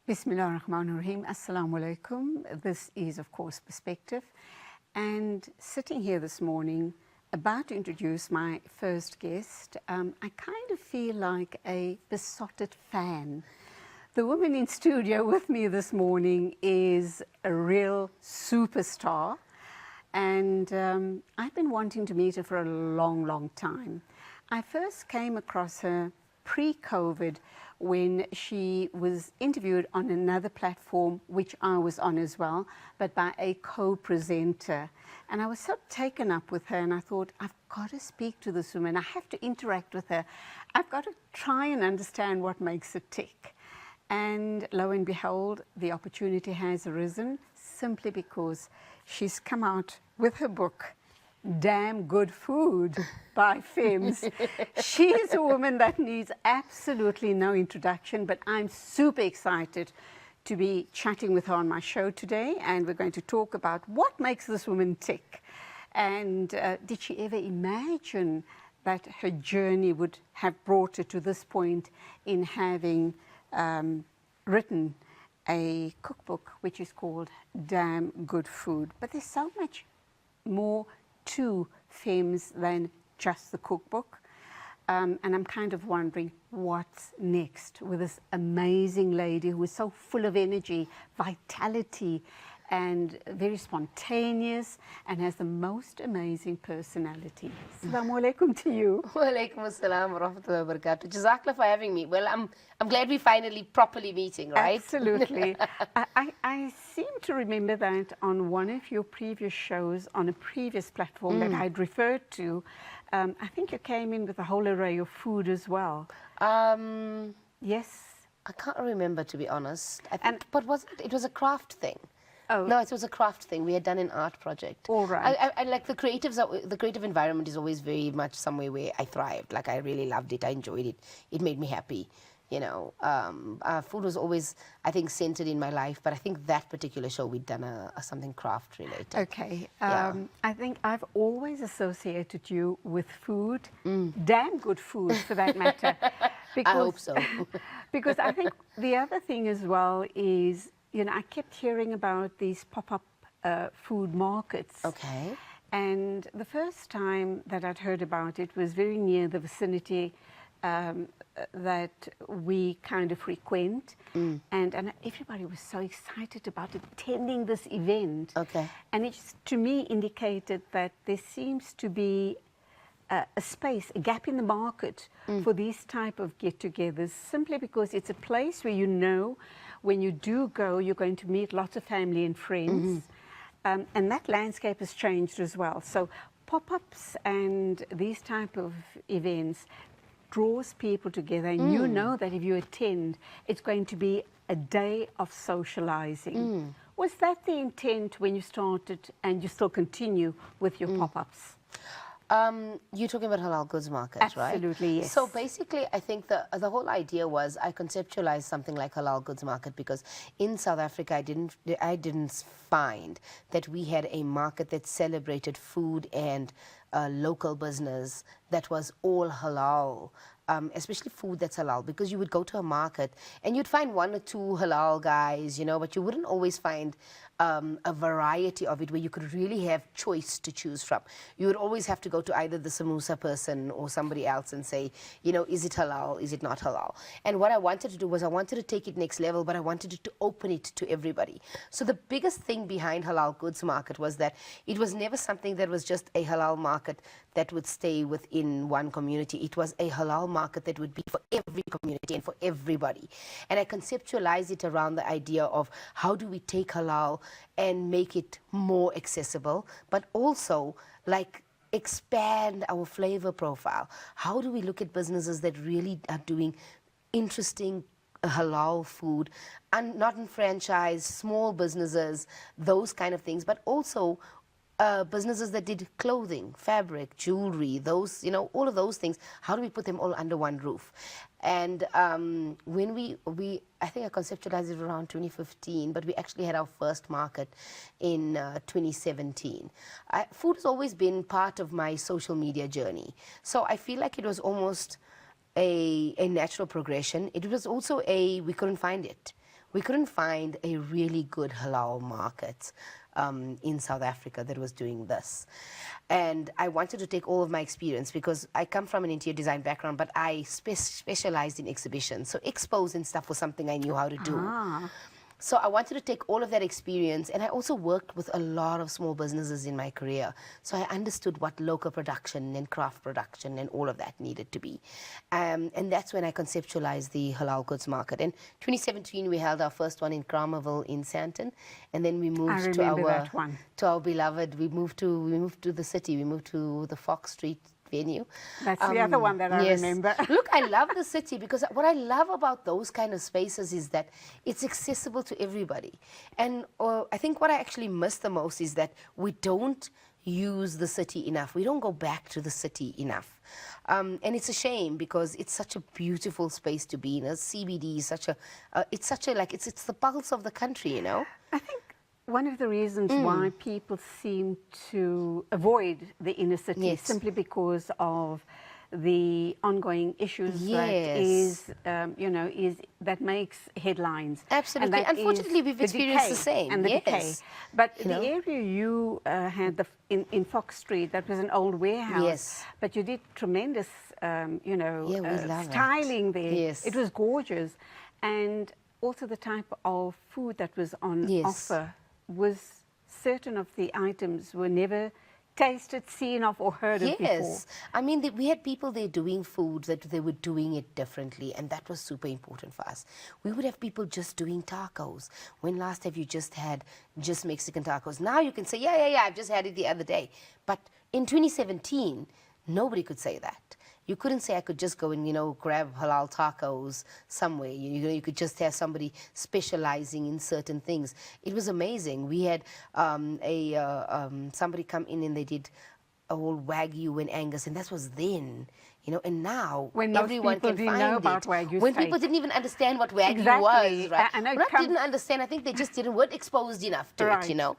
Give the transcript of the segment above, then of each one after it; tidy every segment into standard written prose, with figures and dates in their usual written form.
Bismillah ar-Rahman ar-Rahim. Assalamu alaikum. This is, of course, Perspective. And sitting here this morning, about to introduce my first guest, I kind of feel like a besotted fan. The woman in studio with me this morning is a real superstar. And I've been wanting to meet her for a long, long time. I first came across her pre-COVID when she was interviewed on another platform, which I was on as well, but by a co-presenter. And I was so taken up with her, and I thought, I've got to speak to this woman. I have to interact with her. I've got to try and understand what makes her tick. And lo and behold, the opportunity has arisen simply because she's come out with her book, Damn Good Food by Fehmz. She is a woman that needs absolutely no introduction, but I'm super excited to be chatting with her on my show today, and we're going to talk about what makes this woman tick. And did she ever imagine that her journey would have brought her to this point in having written a cookbook which is called Damn Good Food? But there's so much more to Fehmz than just the cookbook. And I'm kind of wondering what's next with this amazing lady who is so full of energy, vitality, and very spontaneous, and has the most amazing personality. Assalamu alaikum to you. Wa alaikum assalam wa rahmatullahi wa barakatuh. Jazakallah for having me. Well, I'm glad we're finally properly meeting, right? Absolutely. I seem to remember that on one of your previous shows on a previous platform that I'd referred to, I think you came in with a whole array of food as well. Yes. I can't remember, to be honest. But it was a craft thing. Oh. No, it was a craft thing. We had done an art project. All right. I like the creative environment is always very much somewhere where I thrived. Like, I really loved it. I enjoyed it. It made me happy. You know, food was always, I think, centered in my life. But I think that particular show, we'd done something craft related. Okay. Yeah. I think I've always associated you with food, damn good food for that matter. I hope so. Because I think the other thing as well is, you know, I kept hearing about these pop-up food markets. Okay. And the first time that I'd heard about it was very near the vicinity that we kind of frequent. And everybody was so excited about attending this event. Okay. And it just, to me, indicated that there seems to be a space, a gap in the market for these type of get-togethers, simply because it's a place where you know when you do go, you're going to meet lots of family and friends. And that landscape has changed as well. So pop-ups and these type of events draws people together, and you know that if you attend, it's going to be a day of socializing. Was that the intent when you started, and you still continue with your pop-ups? You're talking about halal goods markets, right? Absolutely, yes. So basically, I think the whole idea was I conceptualized something like halal goods market because in South Africa, I didn't find that we had a market that celebrated food and local business that was all halal. Especially food that's halal, because you would go to a market and you'd find one or two halal guys, you know, but you wouldn't always find a variety of it where you could really have choice to choose from. You would always have to go to either the samosa person or somebody else and say, you know, is it halal, is it not halal? And what I wanted to do was I wanted to take it next level, but I wanted to open it to everybody. So the biggest thing behind halal goods market was that it was never something that was just a halal market that would stay within one community. It was a halal market that would be for every community and for everybody. And I conceptualized it around the idea of how do we take halal and make it more accessible, but also like expand our flavor profile. How do we look at businesses that really are doing interesting halal food, and not in franchise, small businesses, those kind of things, but also businesses that did clothing, fabric, jewelry, those, you know, all of those things. How do we put them all under one roof? And when I think I conceptualized it around 2015, but we actually had our first market in 2017. Food has always been part of my social media journey. So I feel like it was almost a natural progression. It was also we couldn't find it. we couldn't find a really good halal market in South Africa that was doing this. And I wanted to take all of my experience, because I come from an interior design background, but I specialized in exhibitions. So expos and stuff was something I knew how to do. So I wanted to take all of that experience, and I also worked with a lot of small businesses in my career. So I understood what local production and craft production and all of that needed to be. And that's when I conceptualized the halal goods market. In 2017, we held our first one in Kramerville in Sandton, and then we moved to our beloved. We moved to the city. We moved to the Fox Street venue. That's the other one that I remember. Look, I love the city, because what I love about those kind of spaces is that it's accessible to everybody. And I think what I actually miss the most is that we don't use the city enough. We don't go back to the city enough. And it's a shame, because it's such a beautiful space to be in. A CBD is it's the pulse of the country, you know? I think one of the reasons why people seem to avoid the inner city is simply because of the ongoing issues that makes headlines. Absolutely. Unfortunately, we've experienced the same. And the decay. But the area you had in Fox Street, that was an old warehouse. Yes. But you did tremendous, styling there. Yes. It was gorgeous. And also the type of food that was on offer was certain of the items were never tasted, seen of, or heard of before. Yes. I mean, we had people there doing food that they were doing it differently, and that was super important for us. We would have people just doing tacos. When last have you just had just Mexican tacos? Now you can say, yeah, I've just had it the other day. But in 2017, nobody could say that. You couldn't say I could just go and, grab halal tacos somewhere. You could just have somebody specializing in certain things. It was amazing. We had somebody come in and they did a whole Wagyu and Angus, and that was then. And now when everyone can find it. About Wagyu when steak. people didn't even understand what Wagyu was, right? Didn't understand. I think they just weren't exposed enough to it,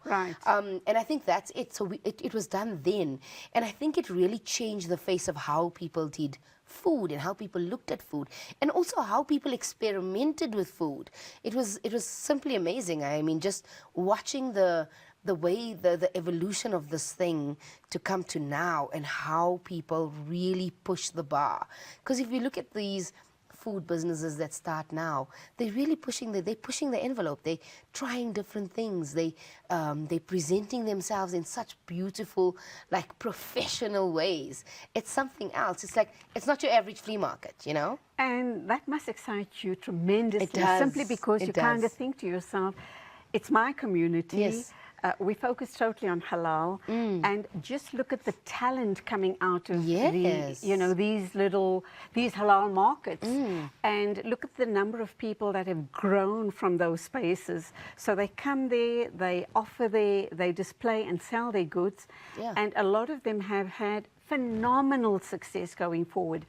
Right. And I think that's it. So it was done then, and I think it really changed the face of how people did food and how people looked at food, and also how people experimented with food. It was simply amazing. I mean, just watching the way the evolution of this thing to come to now, and how people really push the bar. Because if you look at these food businesses that start now, they're really pushing the envelope. They're trying different things. They're presenting themselves in such beautiful, professional ways. It's something else. It's it's not your average flea market, And that must excite you tremendously. It does. Simply because you kind of think to yourself, it's my community. Yes. We focus totally on halal, and just look at the talent coming out of these halal markets, and look at the number of people that have grown from those spaces. So they come there, they offer they display and sell their goods, and a lot of them have had phenomenal success going forward.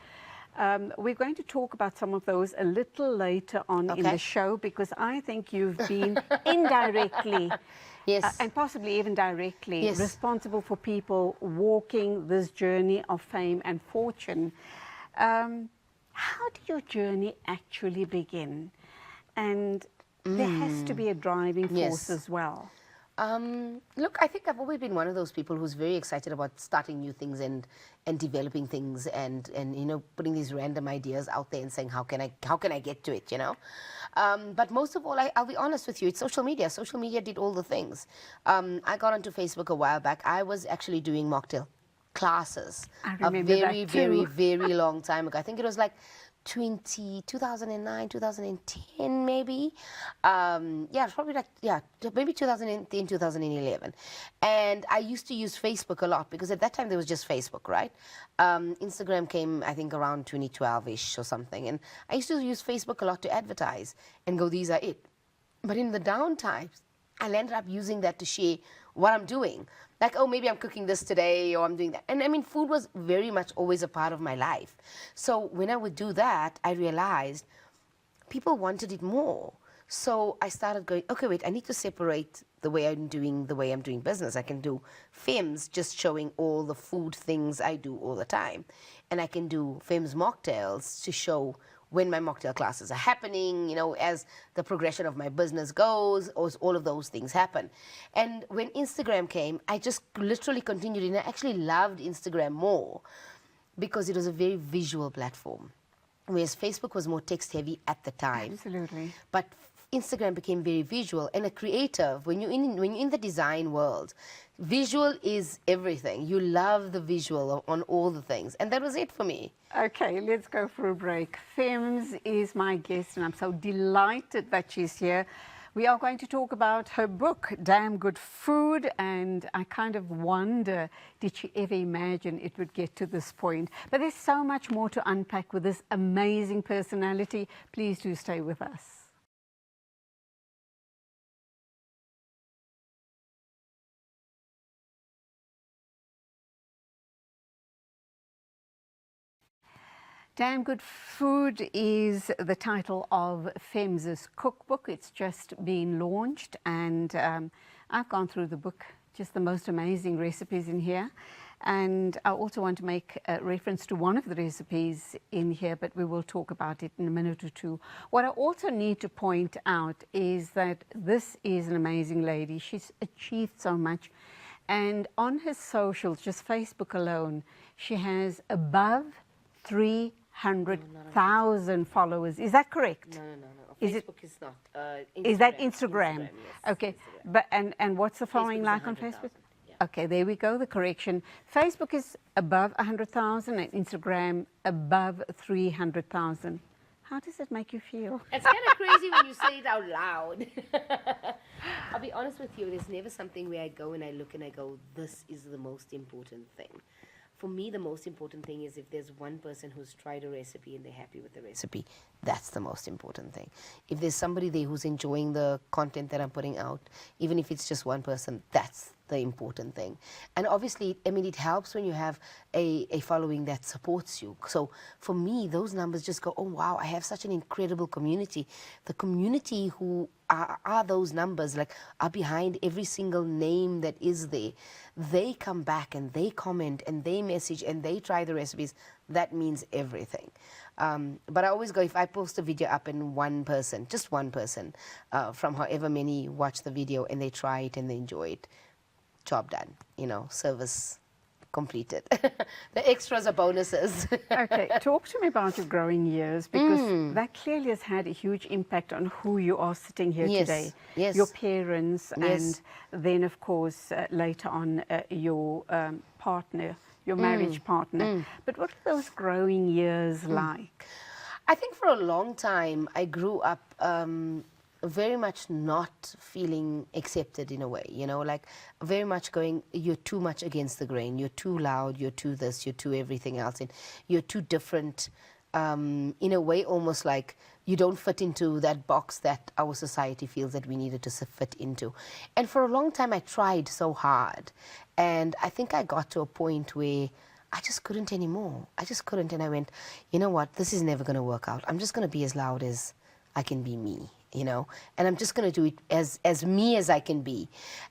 We're going to talk about some of those a little later on in the show, because I think you've been indirectly and possibly even directly responsible for people walking this journey of fame and fortune. How did your journey actually begin? And there has to be a driving force as well. Look, I think I've always been one of those people who's very excited about starting new things and developing things and putting these random ideas out there and saying, how can I get to it, But most of all, I'll be honest with you, it's social media. Social media did all the things. I got onto Facebook a while back. I was actually doing mocktail classes a very long time ago. I think it was 2009, 2010 maybe. Probably maybe 2010, 2011. And I used to use Facebook a lot, because at that time there was just Facebook, right? Instagram came, I think, around 2012-ish or something. And I used to use Facebook a lot to advertise and go, these are it. But in the down times, I ended up using that to share what I'm doing. Maybe I'm cooking this today, or I'm doing that. And I mean, food was very much always a part of my life. So when I would do that, I realized people wanted it more. So I started going, okay, wait, I need to separate the way I'm doing business. I can do Fehmz, just showing all the food things I do all the time. And I can do Fehmz mocktails to show when my mocktail classes are happening, you know, as the progression of my business goes, all of those things happen. And when Instagram came, I just literally continued, and I actually loved Instagram more because it was a very visual platform, whereas Facebook was more text heavy at the time. Absolutely. But Instagram became very visual, and a creative, when you're in the design world, visual is everything. You love the visual on all the things, and that was it for me. Okay, let's go for a break. Fehmz is my guest, and I'm so delighted that she's here. We are going to talk about her book, Damn Good Food, and I kind of wonder, did she ever imagine it would get to this point? But there's so much more to unpack with this amazing personality. Please do stay with us. Damn Good Food is the title of Fehmz's cookbook. It's just been launched, and I've gone through the book, just the most amazing recipes in here. And I also want to make a reference to one of the recipes in here, but we will talk about it in a minute or two. What I also need to point out is that this is an amazing lady. She's achieved so much. And on her socials, just Facebook alone, she has above 300,000 followers. Is that correct? No. Facebook is not. Is that Instagram? Yes, okay. Instagram. But and what's the following Facebook is like on 100,000, Facebook? yeah. Okay, there we go, the correction. Facebook is above 100,000 and Instagram above 300,000. How does it make you feel? It's kind of crazy when you say it out loud. I'll be honest with you, there's never something where I go and I look and I go, this is the most important thing. For me, the most important thing is if there's one person who's tried a recipe and they're happy with the recipe, that's the most important thing. If there's somebody there who's enjoying the content that I'm putting out, even if it's just one person, that's the important thing. And obviously, I mean, it helps when you have a following that supports you. So for me, those numbers just go, oh wow, I have such an incredible community. The community who are those numbers, like, are behind every single name that is there. They come back and they comment and they message and they try the recipes. That means everything. But I always go, if I post a video up and one person, just one person, from however many watch the video and they try it and they enjoy it, job done, you know, service completed. The extras are bonuses. Okay, talk to me about your growing years, because that clearly has had a huge impact on who you are sitting here today. Yes. Your parents, Yes. and then of course later on your partner, your marriage partner. But what were those growing years like? I think for a long time I grew up very much not feeling accepted in a way, you know, like very much going, you're too much against the grain, you're too loud, you're too this, you're too everything else, and you're too different, in a way almost like you don't fit into that box that our society feels that we needed to fit into. And for a long time I tried so hard, and I think I got to a point where I just couldn't anymore. I just couldn't, and I went, you know what, this is never going to work out. I'm just going to be as loud as I can be me, you know, and I'm just going to do it as me as I can be.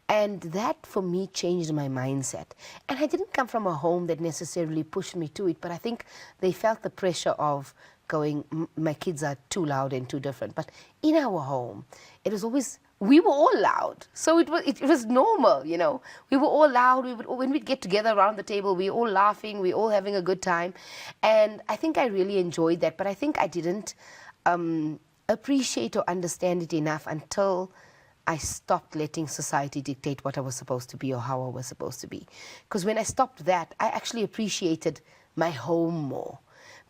And that for me changed my mindset. And I didn't come from a home that necessarily pushed me to it, but I think they felt the pressure of going, my kids are too loud and too different. But in our home, it was always, we were all loud. So it was normal, you know. We were all loud. When we'd get together around the table, we were all laughing, we were all having a good time. And I think I really enjoyed that, but I think I didn't appreciate or understand it enough until I stopped letting society dictate what I was supposed to be or how I was supposed to be. Because when I stopped that, I actually appreciated my home more.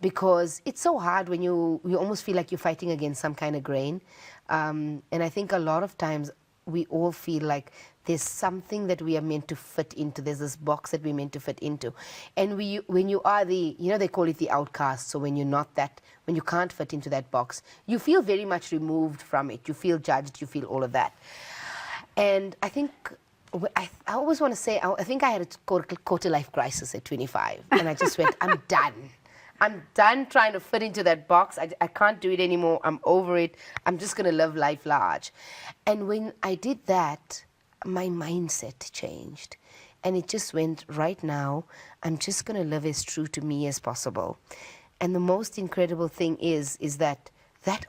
Because it's so hard when you almost feel like you're fighting against some kind of grain. And I think a lot of times we all feel like there's something that we are meant to fit into. There's this box that we're meant to fit into. And when you are the, you know, they call it the outcast. So when you're not that, when you can't fit into that box, you feel very much removed from it. You feel judged, you feel all of that. And I think, I always want to say, I think I had a quarter-life crisis at 25. And I just went, I'm done. I'm done trying to fit into that box. I can't do it anymore. I'm over it. I'm just going to live life large. And when I did that, my mindset changed. And it just went, right now, I'm just going to live as true to me as possible. And the most incredible thing is that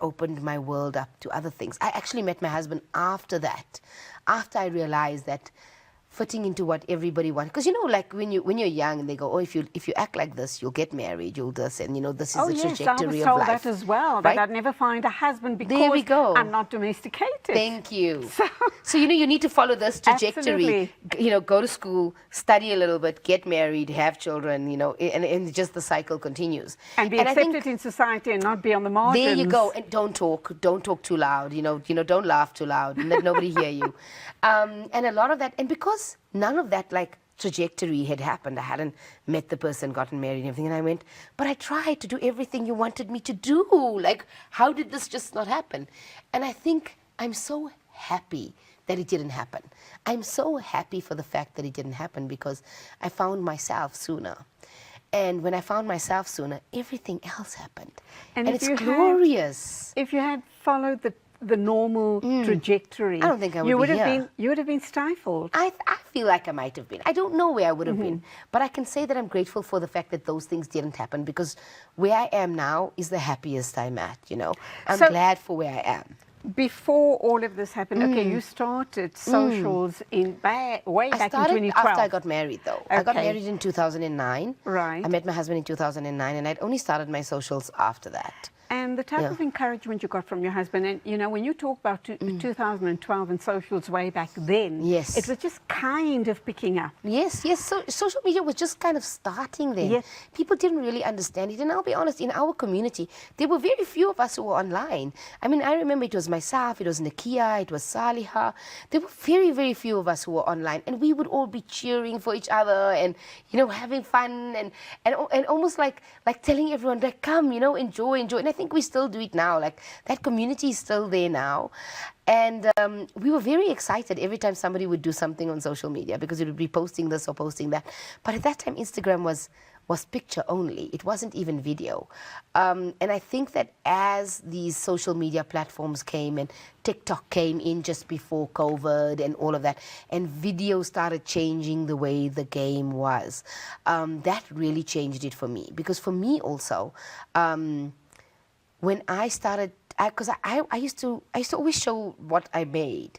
opened my world up to other things. I actually met my husband after that, after I realized that fitting into what everybody wants. Because, you know, like when you're young, they go, oh, if you act like this, you'll get married, you'll this, and, you know, this is the trajectory of life. I was told that as well, that I'd never find a husband because I'm not domesticated. Thank you. So, you know, you need to follow this trajectory. Absolutely. You know, go to school, study a little bit, get married, have children, you know, and just the cycle continues. And be accepted in society and not be on the margins. There you go. And don't talk too loud, you know, don't laugh too loud and let nobody hear you. And a lot of that, and because none of that, like, trajectory had happened. I hadn't met the person, gotten married and everything. And I went, but I tried to do everything you wanted me to do. Like, how did this just not happen? And I think I'm so happy that it didn't happen. I'm so happy for the fact that it didn't happen because I found myself sooner. And when I found myself sooner, everything else happened. And it's glorious. If you had followed the normal trajectory, I don't think I would be here. You would have been stifled. I feel like I might have been. I don't know where I would have been, but I can say that I'm grateful for the fact that those things didn't happen because where I am now is the happiest I'm at, you know. I'm glad for where I am. Before all of this happened, okay, you started socials way back in 2012. After I got married, though. Okay. I got married in 2009. Right. I met my husband in 2009, and I'd only started my socials after that. And the type of encouragement you got from your husband, and, you know, when you talk about 2012 and socials way back then, yes, it was just kind of picking up. Yes, yes. So social media was just kind of starting then. Yes. People didn't really understand it. And I'll be honest, in our community, there were very few of us who were online. I mean, I remember it was myself, it was Nakia, it was Saliha. There were very, very few of us who were online. And we would all be cheering for each other and, you know, having fun and almost like telling everyone, like, come, you know, enjoy. And I think we still do it now. Like, that community is still there now. And we were very excited every time somebody would do something on social media because it would be posting this or posting that. But at that time, Instagram was picture only. It wasn't even video. And I think that as these social media platforms came and TikTok came in just before COVID and all of that, and video started changing the way the game was, that really changed it for me. Because for me also, when I started, because I used to always show what I made,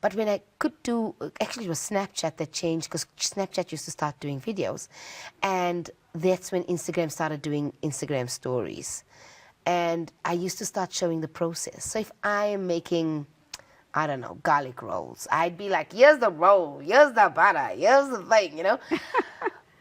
but when I could do, actually it was Snapchat that changed, because Snapchat used to start doing videos, and that's when Instagram started doing Instagram stories, and I used to start showing the process. So if I am making, I don't know, garlic rolls, I'd be like, here's the roll, here's the butter, here's the thing, you know.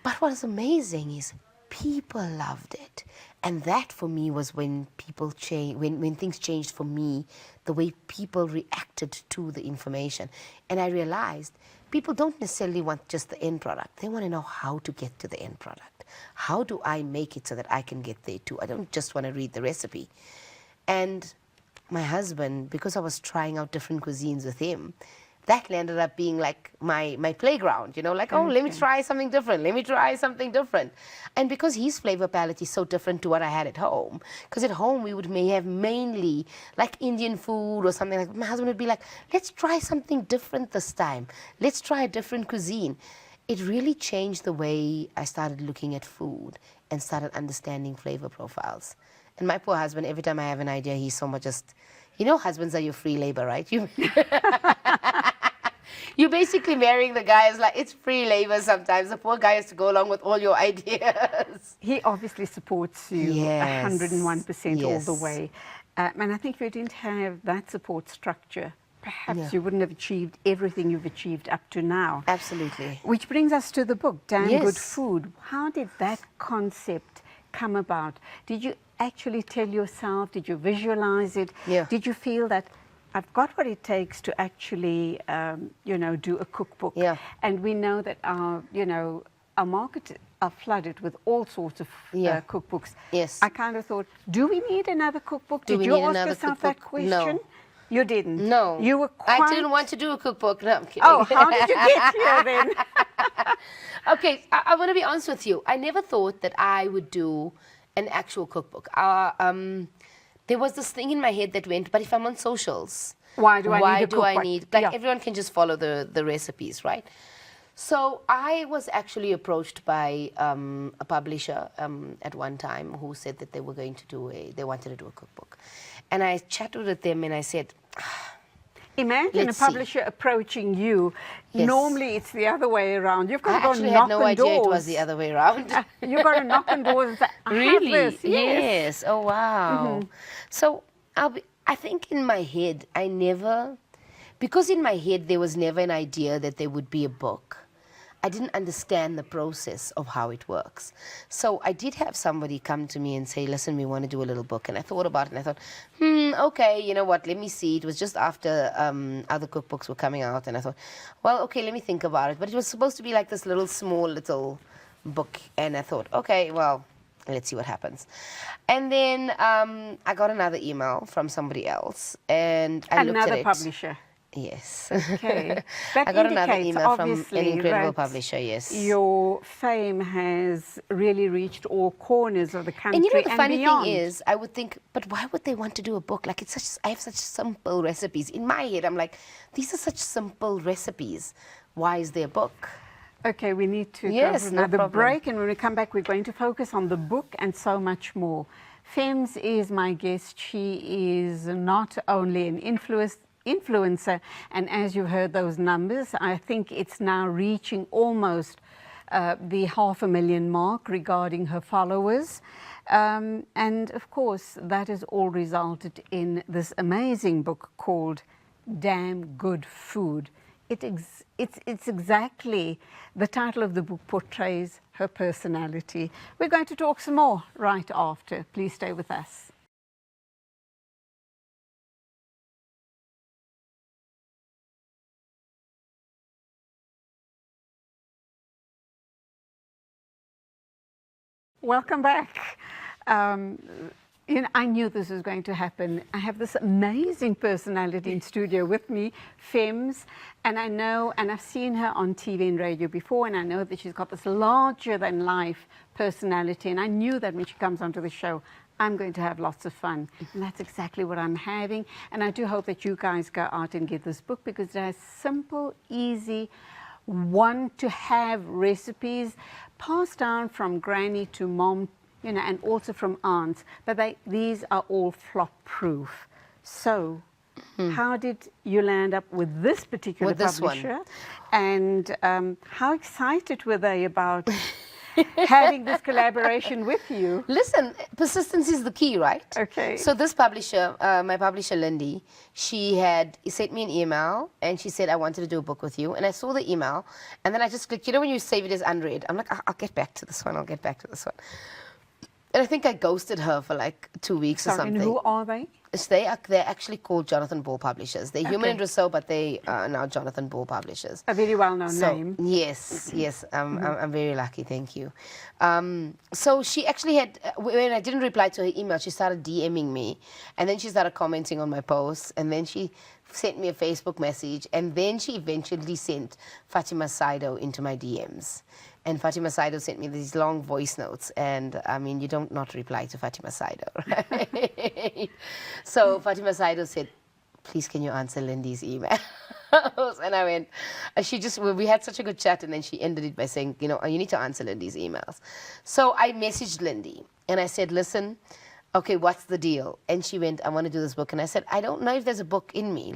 But what is amazing is people loved it. And that for me was when people change, when things changed for me, the way people reacted to the information. And I realized people don't necessarily want just the end product. They want to know how to get to the end product. How do I make it so that I can get there too? I don't just want to read the recipe. And my husband, because I was trying out different cuisines with him, that ended up being like my playground, you know, like, oh, let me try something different. Let me try something different. And because his flavor palette is so different to what I had at home, because at home we may have mainly like Indian food or something like that. My husband would be like, let's try something different this time. Let's try a different cuisine. It really changed the way I started looking at food and started understanding flavor profiles. And my poor husband, every time I have an idea, he's so much just, you know, husbands are your free labor, right? You're basically marrying the guy as like, it's free labor sometimes. The poor guy has to go along with all your ideas. He obviously supports you 101% all the way. And I think if you didn't have that support structure, perhaps you wouldn't have achieved everything you've achieved up to now. Absolutely. Which brings us to the book, Damn Good Food. How did that concept come about? Did you actually tell yourself? Did you visualize it? Yeah. Did you feel that I've got what it takes to actually, you know, do a cookbook? Yeah. And we know that our, you know, our market are flooded with all sorts of cookbooks. Yes. I kind of thought, do we need another cookbook? Did you ask yourself that question? No. You didn't? No. You were quite... I didn't want to do a cookbook. No, I'm kidding. Oh, how did you get here then? Okay, I want to be honest with you. I never thought that I would do an actual cookbook. There was this thing in my head that went, but if I'm on socials, why do I need a cookbook? Like, everyone can just follow the recipes, right? So I was actually approached by a publisher at one time who said that they were going to they wanted to do a cookbook. And I chatted with them and I said, Imagine let's a publisher approaching you. Yes. Normally it's the other way around. You've got I to go actually knock had no on idea doors. it was the other way around. You've got to knock on doors and say, I Really? have this. Yes. Oh, wow. So I think in my head, because in my head there was never an idea that there would be a book. I didn't understand the process of how it works. So I did have somebody come to me and say, listen, we want to do a little book. And I thought about it and I thought, okay, you know what, let me see. It was just after other cookbooks were coming out. And I thought, well, okay, let me think about it. But it was supposed to be like this small little book. And I thought, okay, well, let's see what happens. And then I got another email from somebody else. And I looked at it. Another publisher. Yes. Okay. That I got another indicates, email from an obviously, incredible that publisher, yes. your fame has really reached all corners of the country And and you know, the funny beyond. thing is, I would think, but why would they want to do a book? Like, I have such simple recipes. In my head, I'm like, these are such simple recipes. Why is there a book? Okay, we need to go Yes, for no another problem. break, and when we come back, we're going to focus on the book and so much more. Fehmz is my guest. She is not only an influencer, and as you heard those numbers, I think it's now reaching almost the 500,000 mark regarding her followers. And of course, that has all resulted in this amazing book called Damn Good Food. It's exactly, the title of the book portrays her personality. We're going to talk some more right after. Please stay with us. Welcome back. You know, I knew this was going to happen. I have this amazing personality in studio with me, Fehmz, and I know, and I've seen her on TV and radio before, and I know that she's got this larger-than-life personality, and I knew that when she comes onto the show, I'm going to have lots of fun, and that's exactly what I'm having, and I do hope that you guys go out and get this book because it has simple, easy, want-to-have recipes passed down from granny to mom, you know, and also from aunts, but these are all flop-proof. So, how did you land up with this particular publisher? And how excited were they about having this collaboration with you? Listen, persistence is the key, right? Okay. So this publisher, my publisher Lindy, she sent me an email and she said, I wanted to do a book with you. And I saw the email and then I just clicked, you know when you save it as unread, I'm like, I'll get back to this one, I'll get back to this one. And I think I ghosted her for like 2 weeks or something. And who are they? They're actually called Jonathan Ball Publishers. They're Human and Rousseau, but they are now Jonathan Ball Publishers. A very well-known name. Yes, yes. I'm very lucky, thank you. So she actually had, when I didn't reply to her email, she started DMing me. And then she started commenting on my posts. And then she sent me a Facebook message. And then she eventually sent Fatima Saido into my DMs. And Fatima Saido sent me these long voice notes. And I mean, you don't not reply to Fatima Saido, right? So Fatima Saido said, please can you answer Lindy's email? And I went, we had such a good chat, and then she ended it by saying, you know, you need to answer Lindy's emails. So I messaged Lindy and I said, listen, okay, what's the deal? And she went, I want to do this book. And I said, I don't know if there's a book in me.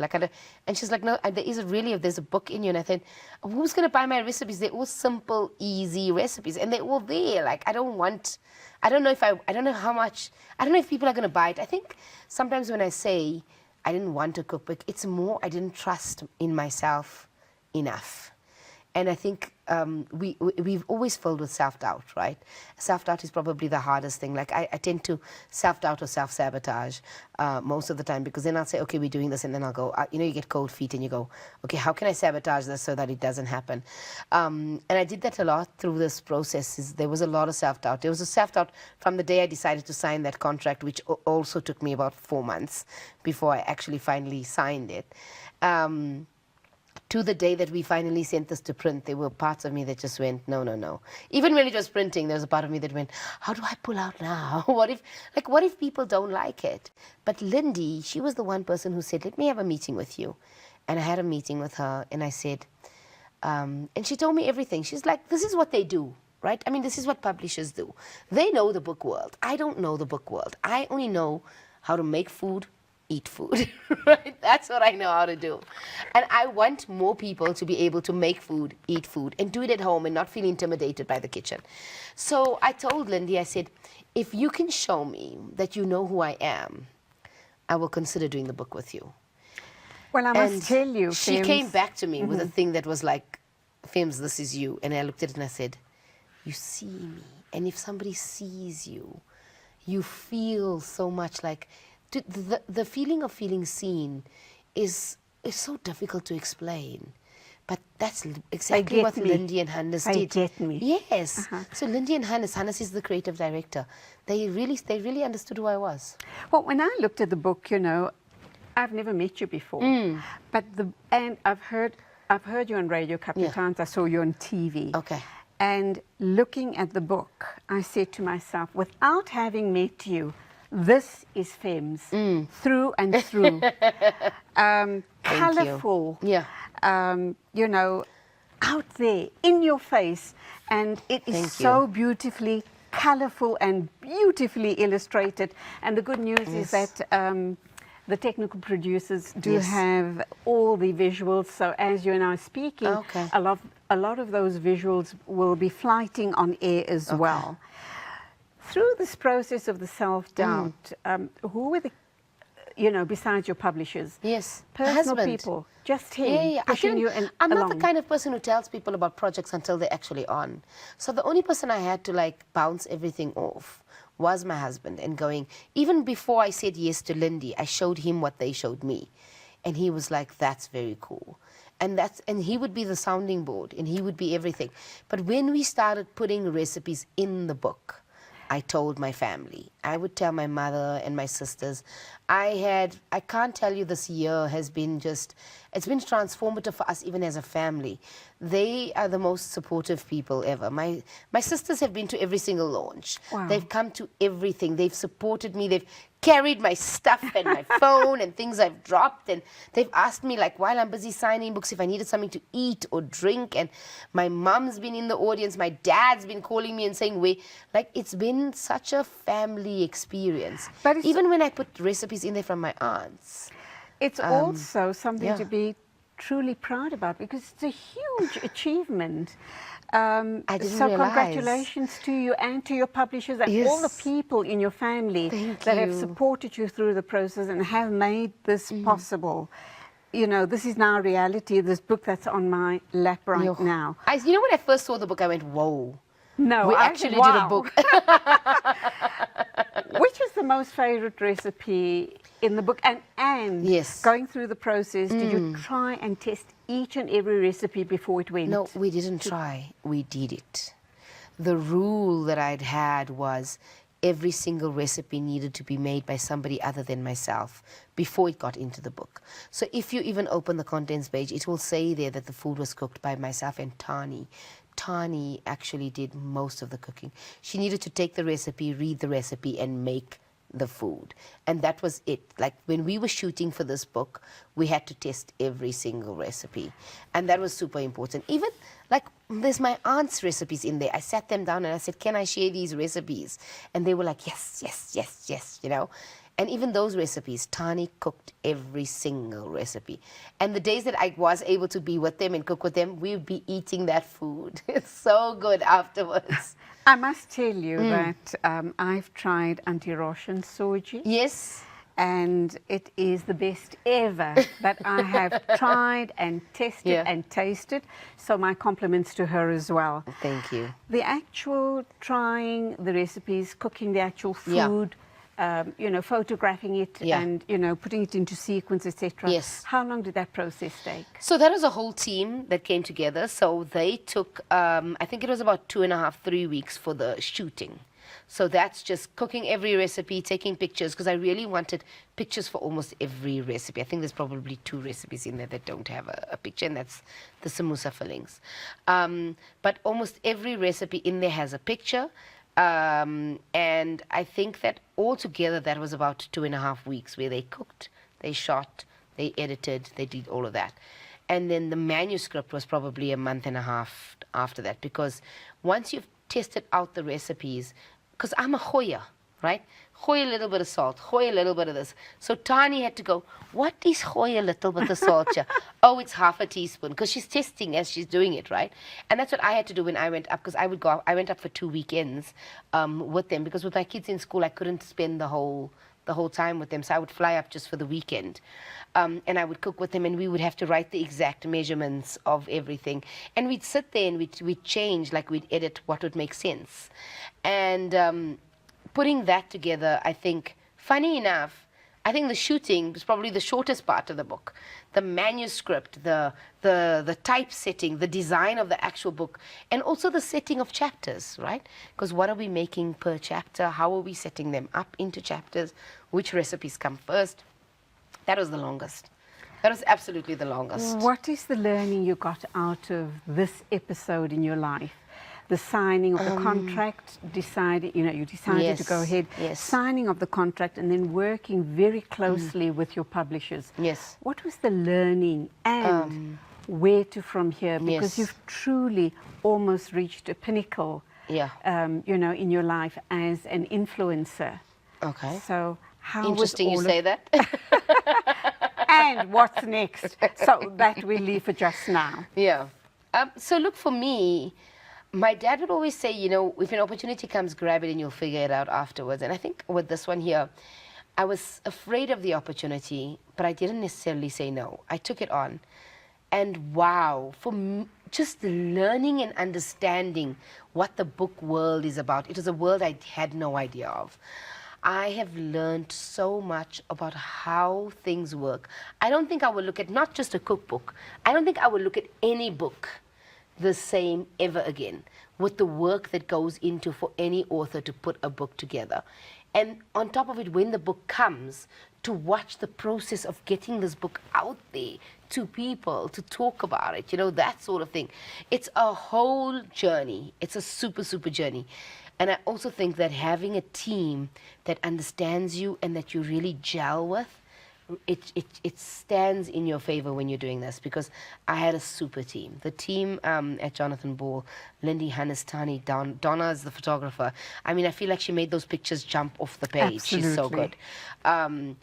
And she's like, no, there isn't really, if there's a book in you. And I said, who's going to buy my recipes? They're all simple, easy recipes. And they're all there. Like, I don't know if people are going to buy it. I think sometimes when I say I didn't want a cookbook, it's more I didn't trust in myself enough. And I think we've always filled with self-doubt, right? Self-doubt is probably the hardest thing. Like I tend to self-doubt or self-sabotage most of the time, because then I'll say, okay, we're doing this, and then I'll go, you know, you get cold feet and you go, okay, how can I sabotage this so that it doesn't happen? And I did that a lot through this process. There was a lot of self-doubt. There was a self-doubt from the day I decided to sign that contract, which also took me about 4 months before I actually finally signed it. To the day that we finally sent this to print, there were parts of me that just went, no, no, no. Even when it was printing, there was a part of me that went, how do I pull out now? What if people don't like it? But Lindy, she was the one person who said, let me have a meeting with you. And I had a meeting with her, and I said, And she told me everything. She's like, this is what they do, right? I mean, this is what publishers do. They know the book world. I don't know the book world. I only know how to make food, eat food, right? That's what I know how to do. And I want more people to be able to make food, eat food, and do it at home and not feel intimidated by the kitchen. So I told Lindy, I said, if you can show me that you know who I am, I will consider doing the book with you. Well, I must tell you, she Fehmz, came back to me with a thing that was like, Fehmz, this is you. And I looked at it and I said, you see me. And if somebody sees you, you feel so much like, the feeling of feeling seen is so difficult to explain. But that's exactly what Lindy and Hannes did. Get me. Yes. So Lindy and Hannes is the creative director. They really understood who I was. Well, when I looked at the book, you know, I've never met you before, but I've heard you on radio a couple of times. I saw you on TV. Okay. And looking at the book, I said to myself, without having met you, this is Fehmz through and through. Colourful. Yeah. You know, out there in your face, and it is so beautifully colourful and beautifully illustrated. And the good news is that the technical producers do have all the visuals. So as you and I are speaking, a lot of those visuals will be flighting on air as well. Through this process of the self-doubt, who were the, you know, besides your publishers? Yes, personal people, just him pushing you I'm not along. the kind of person who tells people about projects until they're actually on. So the only person I had to like bounce everything off was my husband, and going, even before I said yes to Lindy, I showed him what they showed me. And he was like, that's very cool. And he would be the sounding board, and he would be everything. But when we started putting recipes in the book, I told my family. I would tell my mother and my sisters. I can't tell you, this year has been just, it's been transformative for us even as a family. They are the most supportive people ever. My sisters have been to every single launch. Wow. They've come to everything. They've supported me. They've carried my stuff and my phone and things I've dropped. And they've asked me, like, while I'm busy signing books, if I needed something to eat or drink. And my mom's been in the audience. My dad's been calling me and saying, like, it's been such a family experience. But even when I put recipes in there from my aunts. It's also something to be truly proud about, because it's a huge achievement. I didn't so realize. Congratulations to you and to your publishers and all the people in your family that have supported you through the process and have made this possible. You know, this is now reality, this book that's on my lap right now. You know, when I first saw the book, I went, whoa. No, we actually did a book. Which is the most favorite recipe in the book? And going through the process, did you try and test each and every recipe before it went? No, we didn't try. We did it. The rule that I'd had was every single recipe needed to be made by somebody other than myself before it got into the book. So if you even open the contents page, it will say there that the food was cooked by myself and Tani. Tani actually did most of the cooking. She needed to take the recipe, read the recipe, and make the food. And that was it. Like, when we were shooting for this book, we had to test every single recipe. And that was super important. Even, like, there's my aunt's recipes in there. I sat them down and I said, can I share these recipes? And they were like, yes, yes, yes, yes, you know. And even those recipes, Tani cooked every single recipe. And the days that I was able to be with them and cook with them, we would be eating that food. It's so good afterwards. I must tell you that I've tried anti-Roshan soji. Yes. And it is the best ever that I have tried and tested and tasted. So my compliments to her as well. Thank you. The actual trying the recipes, cooking the actual food, you know, photographing it and, you know, putting it into sequence, etc. Yes. How long did that process take? So that was a whole team that came together. So they took, I think it was about 2.5, 3 weeks for the shooting. So that's just cooking every recipe, taking pictures, because I really wanted pictures for almost every recipe. I think there's probably 2 recipes in there that don't have a picture, and that's the samosa fillings. But almost every recipe in there has a picture. And I think that altogether that was about 2.5 weeks where they cooked, they shot, they edited, they did all of that. And then the manuscript was probably a month and a half after that, because once you've tested out the recipes, because I'm a Hoya, right? Gooi a little bit of salt, gooi a little bit of this. So Tani had to go, what is gooi a little bit of salt here? Oh, it's half a teaspoon, because she's testing as she's doing it, right? And that's what I had to do when I went up, because I went up for 2 weekends with them, because with my kids in school, I couldn't spend the whole time with them, so I would fly up just for the weekend. And I would cook with them, and we would have to write the exact measurements of everything. And we'd sit there and we'd change, like we'd edit what would make sense. And putting that together, I think, funny enough, I think the shooting was probably the shortest part of the book. The manuscript, the typesetting, the design of the actual book, and also the setting of chapters, right? Because what are we making per chapter? How are we setting them up into chapters? Which recipes come first? That was the longest. That was absolutely the longest. What is the learning you got out of this episode in your life? The signing of the contract, you decided Yes, to go ahead, yes. signing of the contract, and then working very closely with your publishers. Yes. What was the learning and where to from here? Because Yes. you've truly almost reached a pinnacle, Yeah. in your life as an influencer. Okay. So how Interesting you was all say that. and what's next? So that we'll leave for just now. Yeah. So look, for me, my dad would always say, if an opportunity comes, grab it and you'll figure it out afterwards. And I think with this one here, I was afraid of the opportunity, but I didn't necessarily say no. I took it on. And wow, just learning and understanding what the book world is about. It was a world I had no idea of. I have learned so much about how things work. I don't think I would look at not just a cookbook. I don't think I would look at any book the same ever again, with the work that goes into for any author to put a book together. And on top of it, when the book comes, to watch the process of getting this book out there to people, to talk about it, that sort of thing. It's a whole journey. It's a super, super journey. And I also think that having a team that understands you and that you really gel with, it stands in your favor when you're doing this, because I had a super team. The team at Jonathan Ball, Lindy, Hannes, Tani, Donna is the photographer. I mean, I feel like she made those pictures jump off the page. Absolutely. She's so good. And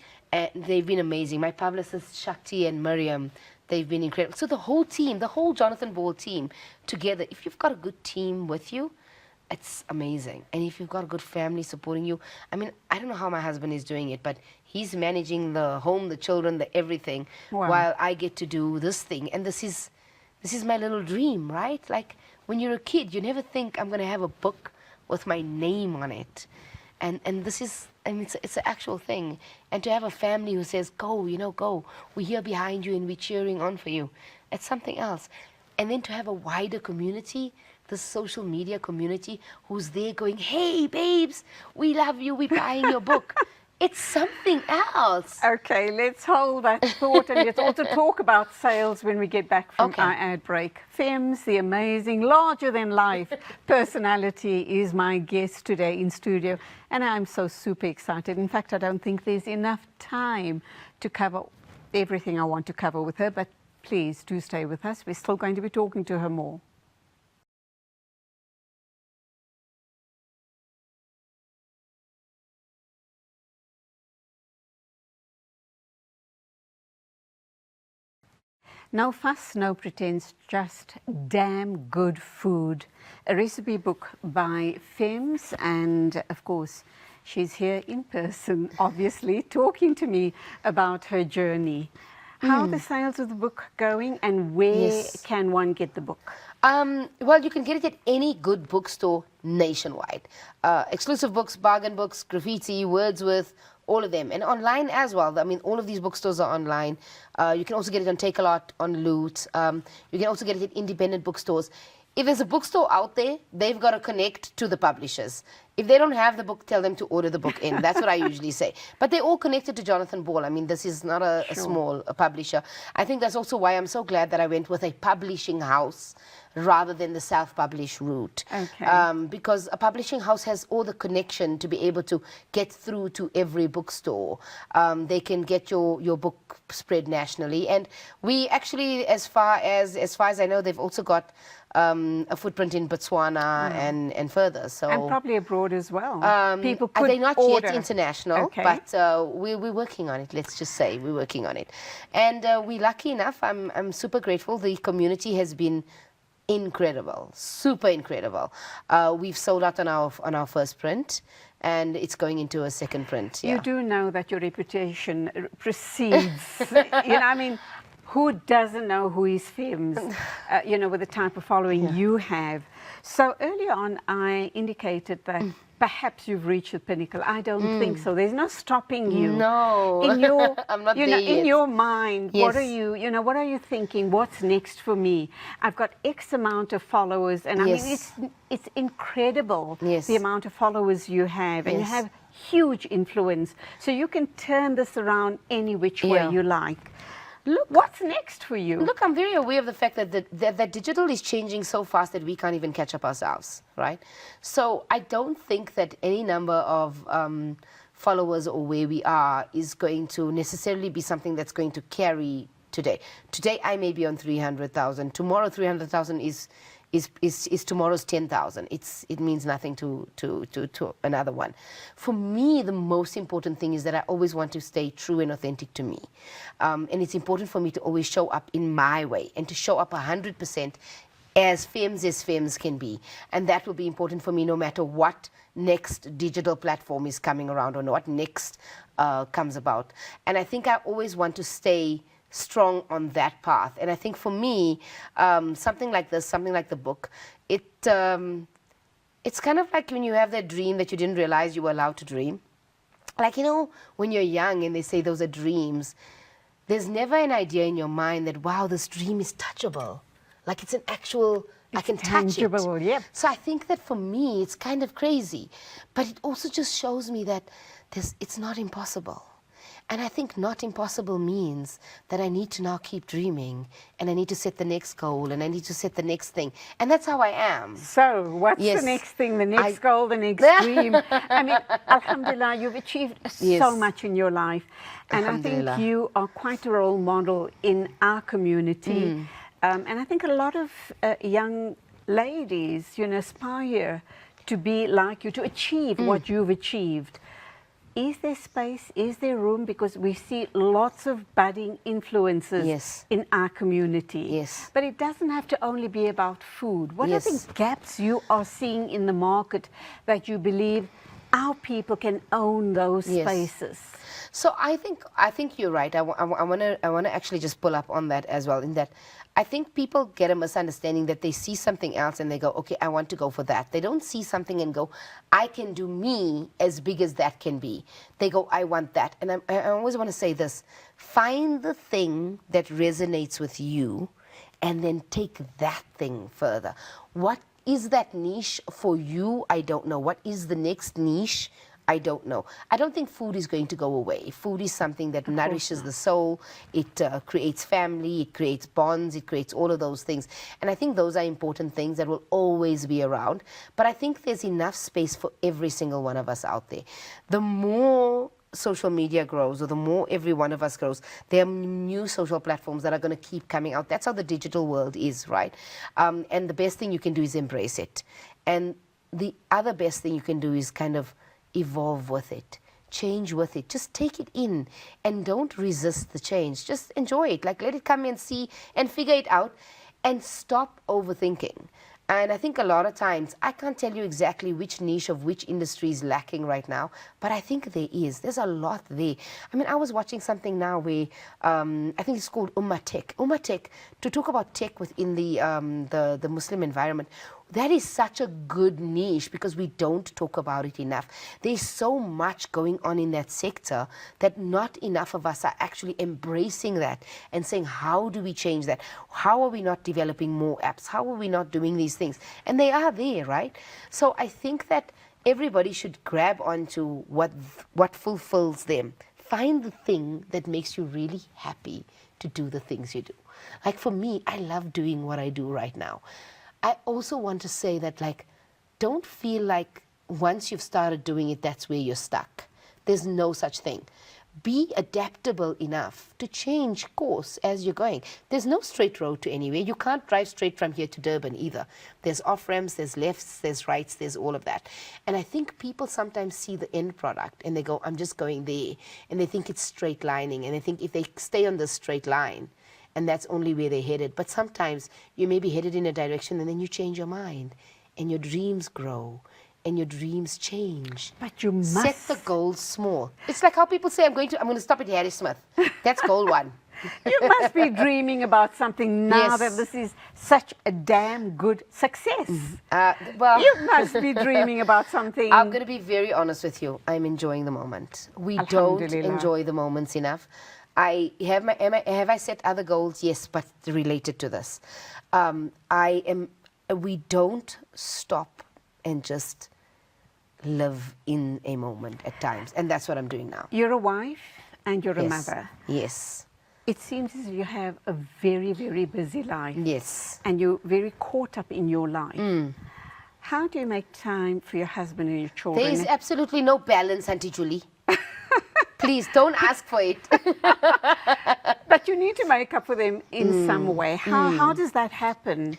they've been amazing. My publicists, Shakti and Miriam, they've been incredible. So the whole team, the whole Jonathan Ball team together, if you've got a good team with you, it's amazing. And if you've got a good family supporting you, I mean, I don't know how my husband is doing it, but he's managing the home, the children, the everything, Wow. while I get to do this thing. And this is my little dream, right? Like, when you're a kid, you never think I'm going to have a book with my name on it. And this is, I mean, it's an actual thing. And to have a family who says, go, go. We're here behind you and we're cheering on for you. It's something else. And then to have a wider community, the social media community, who's there going, hey, babes, we love you, we're buying your book. It's something else. Okay, let's hold that thought, and let's also talk about sales when we get back from our ad break. Fehmz, the amazing, larger-than-life personality, is my guest today in studio, and I'm so super excited. In fact, I don't think there's enough time to cover everything I want to cover with her, but please do stay with us. We're still going to be talking to her more. No fuss, no pretense, just damn good food. A recipe book by Fehmz, and of course, she's here in person, obviously, talking to me about her journey. How are the sales of the book going, and where can one get the book? Well, you can get it at any good bookstore nationwide. Exclusive Books, Bargain Books, Graffiti, Wordsworth, all of them. And online as well. I mean, all of these bookstores are online. You can also get it on Take-A-Lot, on Loot. You can also get it at independent bookstores. If there's a bookstore out there, they've got to connect to the publishers. If they don't have the book, tell them to order the book in. That's what I usually say. But they're all connected to Jonathan Ball. I mean, this is not a small publisher. I think that's also why I'm so glad that I went with a publishing house rather than the self-publish route. Okay. Because a publishing house has all the connection to be able to get through to every bookstore. They can get your book spread nationally. And we actually, as far as I know, they've also got a footprint in Botswana and further. So And probably abroad as well. People could they're not order. yet international, Okay. but we're working on it. Let's just say we're working on it. And we're lucky enough. I'm super grateful. The community has been incredible, super incredible. We've sold out on our first print, and it's going into a second print. Yeah. You do know that your reputation precedes, I mean, who doesn't know who is Fehmz, with the type of following you have. So early on, I indicated that perhaps you've reached the pinnacle. I don't think so. There's no stopping you. No, in your, I'm not there yet. In your mind, Yes. what are you, what are you thinking? What's next for me? I've got X amount of followers, and I mean, it's incredible the amount of followers you have, and you have huge influence. So you can turn this around any which way you like. Look, what's next for you? Look, I'm very aware of the fact that digital is changing so fast that we can't even catch up ourselves, right? So I don't think that any number of followers or where we are is going to necessarily be something that's going to carry today. Today I may be on 300,000. Tomorrow 300,000 is tomorrow's 10,000. It means nothing to another one. For me, the most important thing is that I always want to stay true and authentic to me. And it's important for me to always show up in my way and to show up 100% as Fehmz can be. And that will be important for me no matter what next digital platform is coming around or what next comes about. And I think I always want to stay strong on that path. And I think for me, something like this, something like the book, it's kind of like when you have that dream that you didn't realize you were allowed to dream. Like, when you're young and they say those are dreams, there's never an idea in your mind that, wow, this dream is touchable. Like it's an actual, I can touch it. Yep. So I think that for me, it's kind of crazy. But it also just shows me that it's not impossible. And I think not impossible means that I need to now keep dreaming, and I need to set the next goal, and I need to set the next thing. And that's how I am. So what's the next thing, the next goal, the next dream? I mean, alhamdulillah, you've achieved so much in your life. And I think you are quite a role model in our community. And I think a lot of young ladies, aspire to be like you, to achieve what you've achieved. Is there space? Is there room? Because we see lots of budding influences in our community. Yes. But it doesn't have to only be about food. What are the gaps you are seeing in the market that you believe our people can own those spaces? So I think you're right. I want to actually just pull up on that as well, in that I think people get a misunderstanding that they see something else and they go, okay, I want to go for that. They don't see something and go, I can do me as big as that can be. They go, I want that. And I always want to say this, find the thing that resonates with you and then take that thing further. What is that niche for you? I don't know. What is the next niche? I don't know. I don't think food is going to go away. Food is something that nourishes the soul. It creates family. It creates bonds. It creates all of those things. And I think those are important things that will always be around. But I think there's enough space for every single one of us out there. The more social media grows, or the more every one of us grows, there are new social platforms that are going to keep coming out. That's how the digital world is, right? And the best thing you can do is embrace it. And the other best thing you can do is kind of evolve with it, change with it. Just take it in and don't resist the change. Just enjoy it. Like, let it come and see and figure it out and stop overthinking. And I think a lot of times, I can't tell you exactly which niche of which industry is lacking right now, but I think there is. There's a lot there. I mean, I was watching something now where, I think it's called Ummah Tech. Ummah Tech, to talk about tech within the Muslim environment, that is such a good niche because we don't talk about it enough. There's so much going on in that sector that not enough of us are actually embracing that and saying, how do we change that? How are we not developing more apps? How are we not doing these things? And they are there, right? So I think that everybody should grab onto what fulfills them. Find the thing that makes you really happy to do the things you do. Like for me, I love doing what I do right now. I also want to say that, like, don't feel like once you've started doing it, that's where you're stuck. There's no such thing. Be adaptable enough to change course as you're going. There's no straight road to anywhere. You can't drive straight from here to Durban either. There's off-ramps, there's lefts, there's rights, there's all of that. And I think people sometimes see the end product and they go, I'm just going there. And they think it's straight lining. And they think if they stay on this straight line, and that's only where they're headed. But sometimes you may be headed in a direction and then you change your mind and your dreams grow. And your dreams change. But you must set the goals small. It's like how people say, I'm going to stop at Harry Smith. That's goal one. You must be dreaming about something now that this is such a damn good success. Well, you must be dreaming about something. I'm going to be very honest with you. I'm enjoying the moment. We don't enjoy the moments enough. Have I set other goals? Yes, but related to this. We don't stop and just live in a moment at times. And that's what I'm doing now. You're a wife and you're a mother. Yes. It seems as if you have a very, very busy life. Yes. And you're very caught up in your life. How do you make time for your husband and your children? There is absolutely no balance, Auntie Julie. Please, don't ask for it. But you need to make up for them in some way. How does that happen?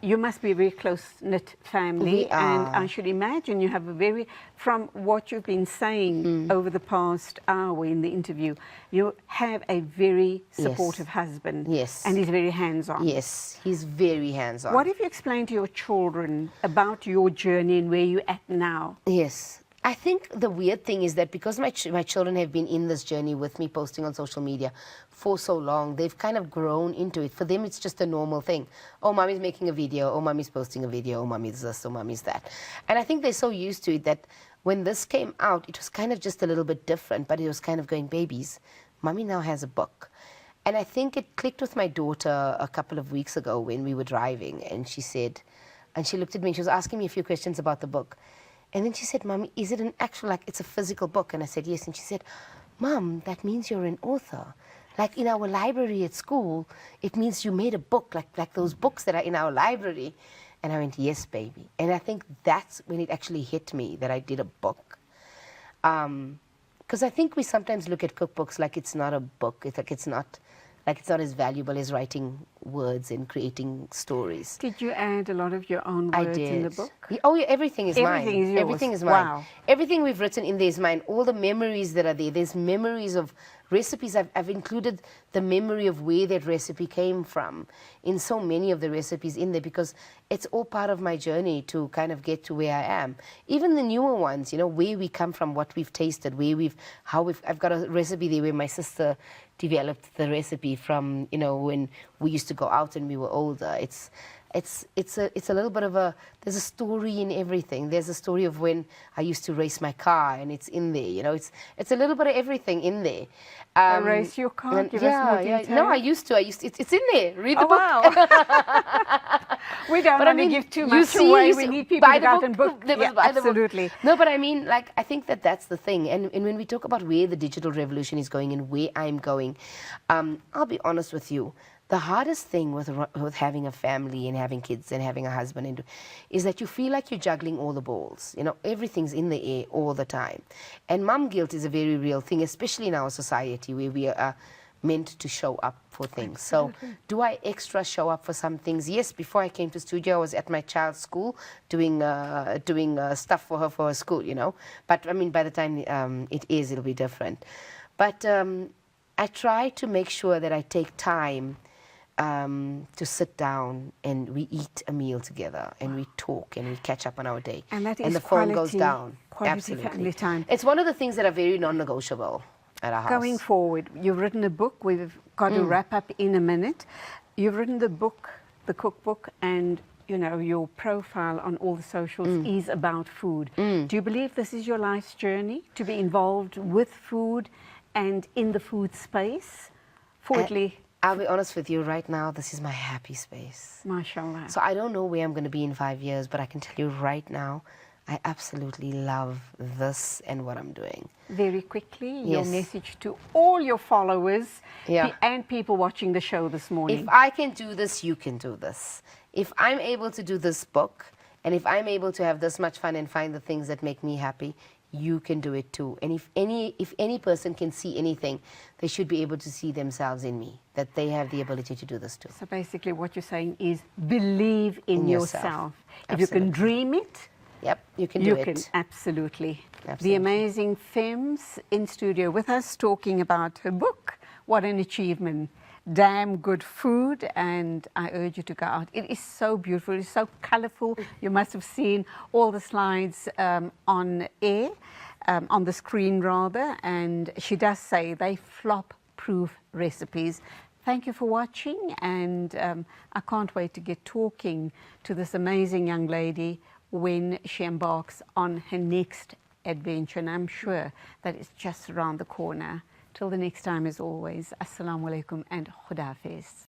You must be a very close-knit family, and I should imagine you have a very, from what you've been saying over the past hour in the interview, you have a very supportive husband. Yes. And he's very hands-on. Yes, he's very hands-on. What have you explained to your children about your journey and where you're at now? Yes. I think the weird thing is that because my children have been in this journey with me, posting on social media for so long, they've kind of grown into it. For them, it's just a normal thing. Oh, mommy's making a video. Oh, mommy's posting a video. Oh, mommy's this. Oh, mommy's that. And I think they're so used to it that when this came out, it was kind of just a little bit different, but it was kind of going, babies, mommy now has a book. And I think it clicked with my daughter a couple of weeks ago when we were driving, and she said, and she looked at me, and she was asking me a few questions about the book. And then she said, Mommy, is it an actual, like, it's a physical book? And I said, yes. And she said, Mom, that means you're an author. Like in our library at school, it means you made a book, like those books that are in our library. And I went, yes, baby. And I think that's when it actually hit me that I did a book. Because I think we sometimes look at cookbooks like it's not a book. It's like it's not as valuable as writing words and creating stories. Did you add a lot of your own words in the book? Oh, yeah, everything is mine. Everything is yours. Everything is mine. Wow. Everything we've written in there is mine. All the memories that are there. There's memories of recipes. I've included the memory of where that recipe came from in so many of the recipes in there because it's all part of my journey to kind of get to where I am. Even the newer ones, you know, where we come from, what we've tasted, I've got a recipe there where my sister developed the recipe from, you know, when we used to go out and we were older. It's a little bit of there's a story in everything. There's a story of when I used to race my car, and it's in there, you know. It's a little bit of everything in there. Race your car? Give us more detail. No, I used to. It's in there. Read the book. Wow. We don't want to give too much away. We need people to go out and book. Absolutely. No, but I mean, like, I think that's the thing. And when we talk about where the digital revolution is going and where I'm going, I'll be honest with you. The hardest thing with having a family and having kids and having a husband is that you feel like you're juggling all the balls. You know, everything's in the air all the time. And mum guilt is a very real thing, especially in our society where we are meant to show up for things. Absolutely. So do I extra show up for some things? Yes, before I came to studio, I was at my child's school doing stuff for her school, you know. But, I mean, by the time it'll be different. But I try to make sure that I take time to sit down and we eat a meal together and we talk and we catch up on our day. And that is and the phone goes down. Quality family time. It's one of the things that are very non-negotiable at our house. Going forward, you've written a book. We've got to wrap up in a minute. You've written the book, the cookbook, and you know your profile on all the socials is about food. Do you believe this is your life's journey, to be involved with food and in the food space? Forwardly. I'll be honest with you, right now, this is my happy space. MashaAllah. So I don't know where I'm going to be in 5 years, but I can tell you right now, I absolutely love this and what I'm doing. Very quickly, your Yes. message to all your followers Yeah. and people watching the show this morning. If I can do this, you can do this. If I'm able to do this book, and if I'm able to have this much fun and find the things that make me happy, you can do it too. And if any person can see anything, they should be able to see themselves in me, that they have the ability to do this too. So basically what you're saying is believe in yourself. yourself. If you can dream it, Yep, you can do you it. can, absolutely. The Absolutely. amazing Fehmz in studio with us talking about her book. What an achievement. Damn good food, and I urge you to go out. It is so beautiful, it's so colorful. You must have seen all the slides on air, on the screen rather, and she does say they flop-proof recipes. Thank you for watching, and I can't wait to get talking to this amazing young lady when she embarks on her next adventure, and I'm sure that it's just around the corner. Till the next time, as always, Assalamu alaikum and Khuda Hafiz.